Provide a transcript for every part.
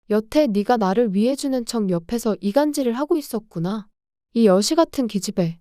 여태 네가 나를 위해주는 척 옆에서 이간질을 하고 있었구나. 이 여시 같은 기집애.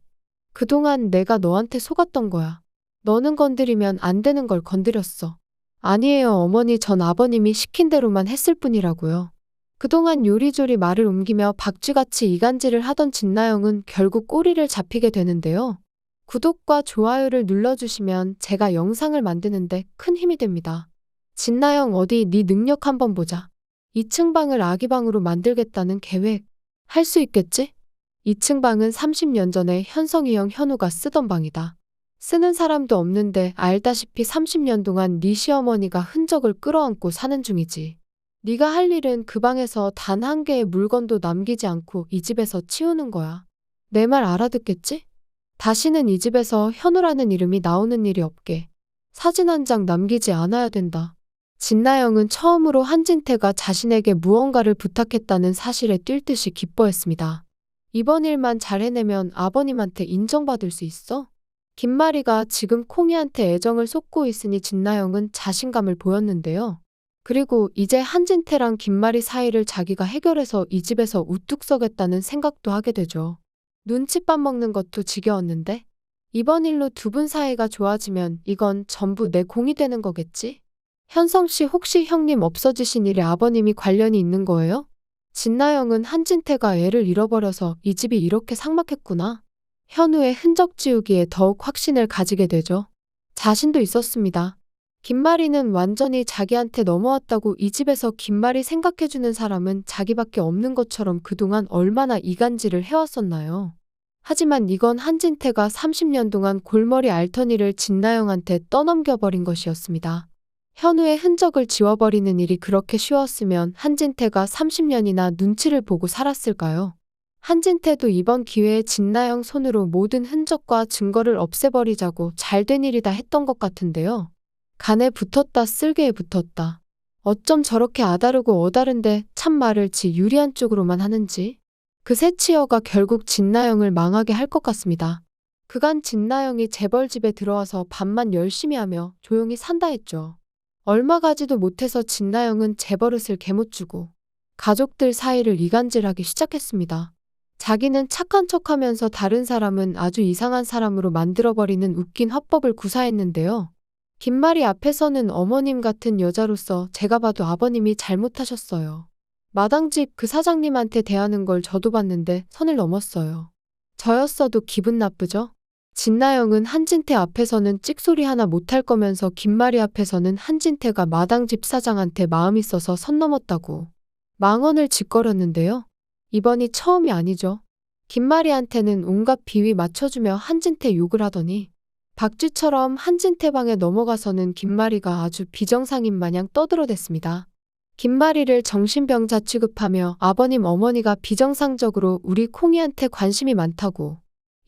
그동안 내가 너한테 속았던 거야. 너는 건드리면 안 되는 걸 건드렸어. 아니에요, 어머니. 전 아버님이 시킨 대로만 했을 뿐이라고요. 그동안 요리조리 말을 옮기며 박쥐같이 이간질을 하던 진나영은 결국 꼬리를 잡히게 되는데요. 구독과 좋아요를 눌러주시면 제가 영상을 만드는데 큰 힘이 됩니다. 진나영, 어디 네 능력 한번 보자. 2층 방을 아기방으로 만들겠다는 계획. 할 수 있겠지? 2층 방은 30년 전에 현성이 형 현우가 쓰던 방이다. 쓰는 사람도 없는데 알다시피 30년 동안 네 시어머니가 흔적을 끌어안고 사는 중이지. 네가 할 일은 그 방에서 단 한 개의 물건도 남기지 않고 이 집에서 치우는 거야. 내 말 알아듣겠지? 다시는 이 집에서 현우라는 이름이 나오는 일이 없게. 사진 한 장 남기지 않아야 된다. 진나영은 처음으로 한진태가 자신에게 무언가를 부탁했다는 사실에 뛸 듯이 기뻐했습니다. 이번 일만 잘 해내면 아버님한테 인정받을 수 있어? 김마리가 지금 콩이한테 애정을 쏟고 있으니 진나영은 자신감을 보였는데요. 그리고 이제 한진태랑 김마리 사이를 자기가 해결해서 이 집에서 우뚝 서겠다는 생각도 하게 되죠. 눈칫밥 먹는 것도 지겨웠는데 이번 일로 두 분 사이가 좋아지면 이건 전부 내 공이 되는 거겠지? 현성 씨, 혹시 형님 없어지신 일에 아버님이 관련이 있는 거예요? 진나영은 한진태가 애를 잃어버려서 이 집이 이렇게 삭막했구나. 현우의 흔적 지우기에 더욱 확신을 가지게 되죠. 자신도 있었습니다. 김마리는 완전히 자기한테 넘어왔다고. 이 집에서 김마리 생각해주는 사람은 자기밖에 없는 것처럼 그동안 얼마나 이간질을 해왔었나요. 하지만 이건 한진태가 30년 동안 골머리 앓던 일을 진나영한테 떠넘겨버린 것이었습니다. 현우의 흔적을 지워버리는 일이 그렇게 쉬웠으면 한진태가 30년이나 눈치를 보고 살았을까요? 한진태도 이번 기회에 진나영 손으로 모든 흔적과 증거를 없애버리자고 잘된 일이다 했던 것 같은데요. 간에 붙었다 쓸개에 붙었다. 어쩜 저렇게 아다르고 어다른데 참 말을 지 유리한 쪽으로만 하는지. 그 새치여가 결국 진나영을 망하게 할 것 같습니다. 그간 진나영이 재벌 집에 들어와서 밥만 열심히 하며 조용히 산다 했죠. 얼마 가지도 못해서 진나영은 재버릇을 개못 주고 가족들 사이를 이간질하기 시작했습니다. 자기는 착한 척하면서 다른 사람은 아주 이상한 사람으로 만들어버리는 웃긴 화법을 구사했는데요. 김마리 앞에서는 어머님 같은 여자로서 제가 봐도 아버님이 잘못하셨어요. 마당집 그 사장님한테 대하는 걸 저도 봤는데 선을 넘었어요. 저였어도 기분 나쁘죠? 진나영은 한진태 앞에서는 찍소리 하나 못할 거면서 김마리 앞에서는 한진태가 마당집 사장한테 마음이 써서 선 넘었다고 망언을 짓거렸는데요. 이번이 처음이 아니죠. 김마리한테는 온갖 비위 맞춰주며 한진태 욕을 하더니 박쥐처럼 한진태 방에 넘어가서는 김마리가 아주 비정상인 마냥 떠들어댔습니다. 김마리를 정신병자 취급하며 아버님 어머니가 비정상적으로 우리 콩이한테 관심이 많다고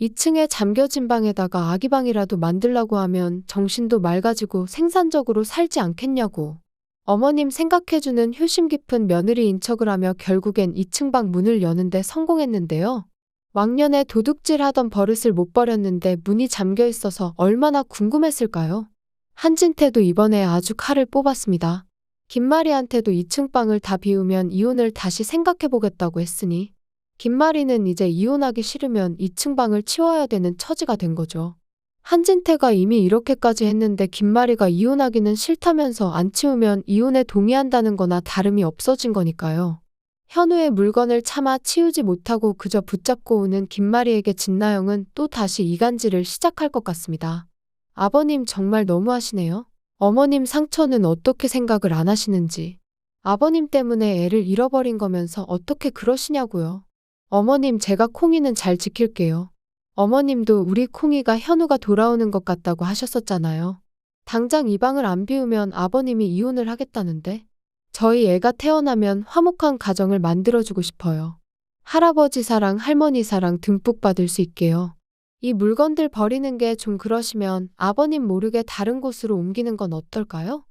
2층에 잠겨진 방에다가 아기방이라도 만들라고 하면 정신도 맑아지고 생산적으로 살지 않겠냐고 어머님 생각해주는 효심 깊은 며느리인 척을 하며 결국엔 2층 방 문을 여는데 성공했는데요. 왕년에 도둑질 하던 버릇을 못 버렸는데 문이 잠겨 있어서 얼마나 궁금했을까요? 한진태도 이번에 아주 칼을 뽑았습니다. 김마리한테도 2층 방을 다 비우면 이혼을 다시 생각해보겠다고 했으니 김마리는 이제 이혼하기 싫으면 2층 방을 치워야 되는 처지가 된 거죠. 한진태가 이미 이렇게까지 했는데 김마리가 이혼하기는 싫다면서 안 치우면 이혼에 동의한다는 거나 다름이 없어진 거니까요. 현우의 물건을 차마 치우지 못하고 그저 붙잡고 오는 김마리에게 진나영은 또 다시 이간질을 시작할 것 같습니다. 아버님 정말 너무하시네요. 어머님 상처는 어떻게 생각을 안 하시는지. 아버님 때문에 애를 잃어버린 거면서 어떻게 그러시냐고요. 어머님, 제가 콩이는 잘 지킬게요. 어머님도 우리 콩이가 현우가 돌아오는 것 같다고 하셨었잖아요. 당장 이 방을 안 비우면 아버님이 이혼을 하겠다는데. 저희 애가 태어나면 화목한 가정을 만들어주고 싶어요. 할아버지 사랑, 할머니 사랑 듬뿍 받을 수 있게요. 이 물건들 버리는 게 좀 그러시면 아버님 모르게 다른 곳으로 옮기는 건 어떨까요?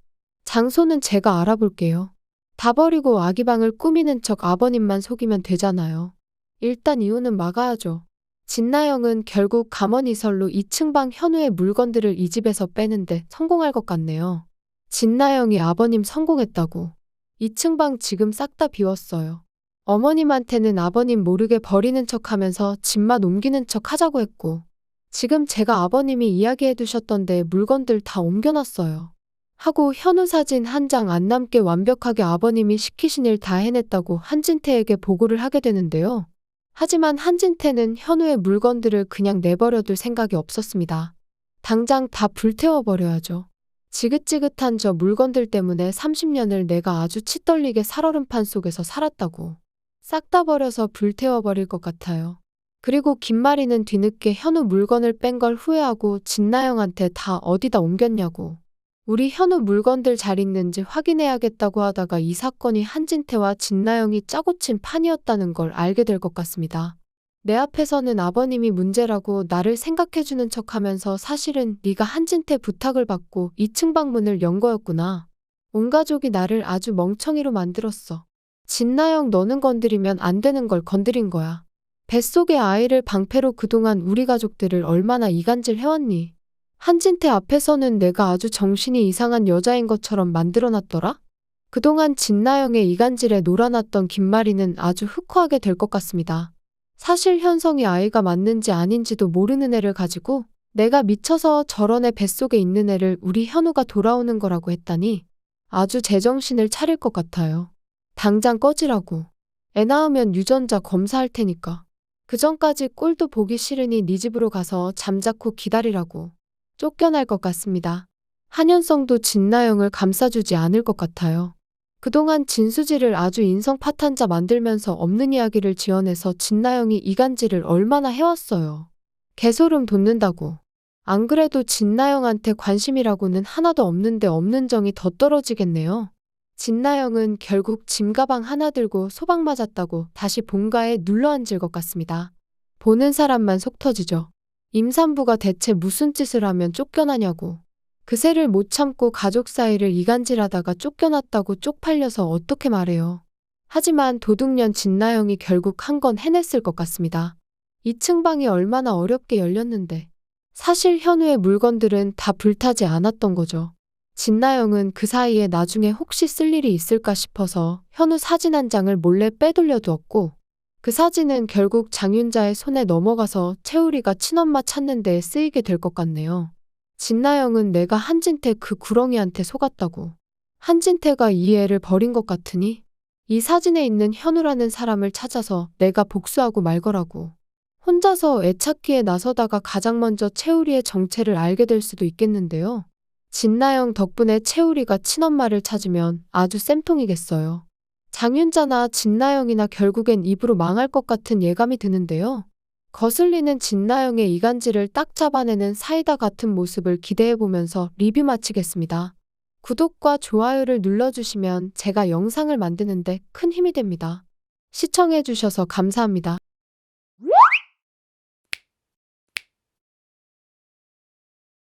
장소는 제가 알아볼게요. 다 버리고 아기방을 꾸미는 척 아버님만 속이면 되잖아요. 일단 이혼은 막아야죠. 진나영은 결국 감언이설로 2층 방 현우의 물건들을 이 집에서 빼는데 성공할 것 같네요. 진나영이 아버님 성공했다고. 2층 방 지금 싹 다 비웠어요. 어머님한테는 아버님 모르게 버리는 척 하면서 집만 옮기는 척 하자고 했고, 지금 제가 아버님이 이야기해 두셨던데 물건들 다 옮겨놨어요. 하고 현우 사진 한 장 안 남게 완벽하게 아버님이 시키신 일 다 해냈다고 한진태에게 보고를 하게 되는데요. 하지만 한진태는 현우의 물건들을 그냥 내버려둘 생각이 없었습니다. 당장 다 불태워버려야죠. 지긋지긋한 저 물건들 때문에 30년을 내가 아주 치떨리게 살얼음판 속에서 살았다고. 싹 다 버려서 불태워버릴 것 같아요. 그리고 김마리는 뒤늦게 현우 물건을 뺀 걸 후회하고 진나영한테 다 어디다 옮겼냐고. 우리 현우 물건들 잘 있는지 확인해야겠다고 하다가 이 사건이 한진태와 진나영이 짜고 친 판이었다는 걸 알게 될 것 같습니다. 내 앞에서는 아버님이 문제라고 나를 생각해주는 척하면서 사실은 네가 한진태 부탁을 받고 2층 방문을 연 거였구나. 온 가족이 나를 아주 멍청이로 만들었어. 진나영 너는 건드리면 안 되는 걸 건드린 거야. 뱃속의 아이를 방패로 그동안 우리 가족들을 얼마나 이간질 해왔니? 한진태 앞에서는 내가 아주 정신이 이상한 여자인 것처럼 만들어놨더라? 그동안 진나영의 이간질에 놀아놨던 김마리는 아주 흑화하게 될 것 같습니다. 사실 현성이 아이가 맞는지 아닌지도 모르는 애를 가지고 내가 미쳐서 저런 애 뱃속에 있는 애를 우리 현우가 돌아오는 거라고 했다니 아주 제정신을 차릴 것 같아요. 당장 꺼지라고. 애 낳으면 유전자 검사할 테니까. 그 전까지 꼴도 보기 싫으니 네 집으로 가서 잠자코 기다리라고. 쫓겨날 것 같습니다. 한현성도 진나영을 감싸주지 않을 것 같아요. 그동안 진수지를 아주 인성 파탄자 만들면서 없는 이야기를 지어내서 진나영이 이간질을 얼마나 해왔어요. 개소름 돋는다고. 안 그래도 진나영한테 관심이라고는 하나도 없는데 없는 정이 더 떨어지겠네요. 진나영은 결국 짐가방 하나 들고 소방 맞았다고 다시 본가에 눌러앉을 것 같습니다. 보는 사람만 속 터지죠. 임산부가 대체 무슨 짓을 하면 쫓겨나냐고. 그새를 못 참고 가족 사이를 이간질하다가 쫓겨났다고 쪽팔려서 어떻게 말해요. 하지만 도둑년 진나영이 결국 한 건 해냈을 것 같습니다. 2층 방이 얼마나 어렵게 열렸는데. 사실 현우의 물건들은 다 불타지 않았던 거죠. 진나영은 그 사이에 나중에 혹시 쓸 일이 있을까 싶어서 현우 사진 한 장을 몰래 빼돌려 두었고, 그 사진은 결국 장윤자의 손에 넘어가서 채우리가 친엄마 찾는 데 쓰이게 될 것 같네요. 진나영은 내가 한진태 그 구렁이한테 속았다고. 한진태가 이 애를 버린 것 같으니 이 사진에 있는 현우라는 사람을 찾아서 내가 복수하고 말 거라고. 혼자서 애 찾기에 나서다가 가장 먼저 채우리의 정체를 알게 될 수도 있겠는데요. 진나영 덕분에 채우리가 친엄마를 찾으면 아주 쌤통이겠어요. 장윤자나 진나영이나 결국엔 입으로 망할 것 같은 예감이 드는데요. 거슬리는 진나영의 이간질을 딱 잡아내는 사이다 같은 모습을 기대해보면서 리뷰 마치겠습니다. 구독과 좋아요를 눌러주시면 제가 영상을 만드는데 큰 힘이 됩니다. 시청해주셔서 감사합니다.